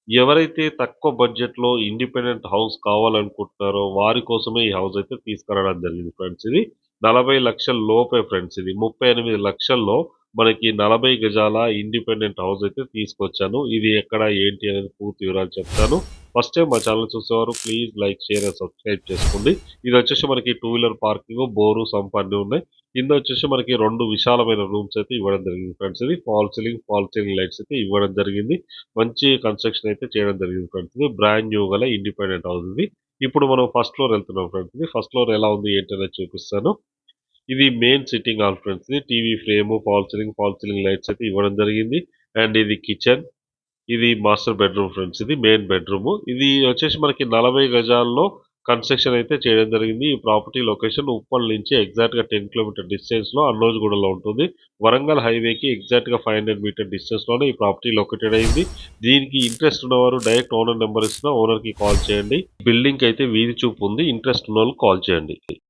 ఎవరైతే తక్కువ బడ్జెట్‌లో ఇండిపెండెంట్ హౌస్ కావాలనుకుంటున్నారో వారి కోసమే ఈ హౌస్ అయితే తీసుకురావడం జరిగింది ఫ్రెండ్స్ ఇది. 40,00,000 లోపే ఫ్రెండ్స్ ఇది. 38,00,000లో మనకి 40 గజాల ఇండిపెండెంట్ హౌస్ అయితే తీసుకొచ్చాను. ఇది ఎక్కడ, ఏంటి అనేది పూర్తి వివరాలు చెప్తాను. ఫస్ట్ టైమ్ మా ఛానెల్ చూసేవారు please like, share and subscribe చేసుకోండి. ఇదొచ్చేసి మనకి 2 వీలర్ పార్కింగు, బోరు, సంప్ అన్నీ ఉన్నాయి. కిందొచ్చేసి మనకి 2 విశాలమైన రూమ్స్ అయితే ఇవ్వడం జరిగింది ఫ్రెండ్స్ ఇది. ఫాల్ సీలింగ్ లైట్స్ అయితే ఇవ్వడం జరిగింది. మంచి కన్‌స్ట్రక్షన్ అయితే చేయడం జరిగింది ఫ్రెండ్స్ ఇది. బ్రాండ్ న్యూ గల ఇండిపెండెంట్ హౌస్ ఇది. ఇప్పుడు మనం ఫస్ట్ ఫ్లోర్ ఎళ్తున్నాం ఫ్రెండ్స్ ఇది. ఫస్ట్ ఫ్లోర్ ఎలా ఉంది ఏంటి అనేది చూపిస్తాను. ఇది మెయిన్ సిట్టింగ్ హాల్ ఫ్రెండ్స్ ఇది. TV frame, fall ceiling lights అయితే ఇవ్వడం జరిగింది. అండ్ ఇది కిచెన్. ఇది మాస్టర్ బెడ్‌రూమ్ ఫ్రెండ్స్ ఇది. Main bedroom. ఇది వచ్చేసి మనకి 40 గజాల్లో కన్‌స్ట్రక్షన్ అయితే చేయడం జరిగింది. ఈ ప్రాపర్టీ లొకేషన్ ఉప్పల్ నుంచి ఎగ్జాక్ట్‌గా 10 కిలోమీటర్ డిస్టెన్స్‌లో అన్నోజ్‌గూడలో ఉంటుంది. వరంగల్ హైవేకి ఎగ్జాక్ట్‌గా 500 మీటర్ డిస్టెన్స్‌లోనే ఈ ప్రాపర్టీ లొకేటెడ్ అయింది. దీనికి ఇంట్రెస్ట్ ఉన్నవారు డైరెక్ట్ ఓనర్ నంబర్ ఇస్తున్నా ఓనర్‌కి కాల్ చేయండి. బిల్డింగ్‌కి అయితే వీధి చూపు ఉంది. ఇంట్రెస్ట్ ఉన్నోళ్ళు కాల్ చేయండి.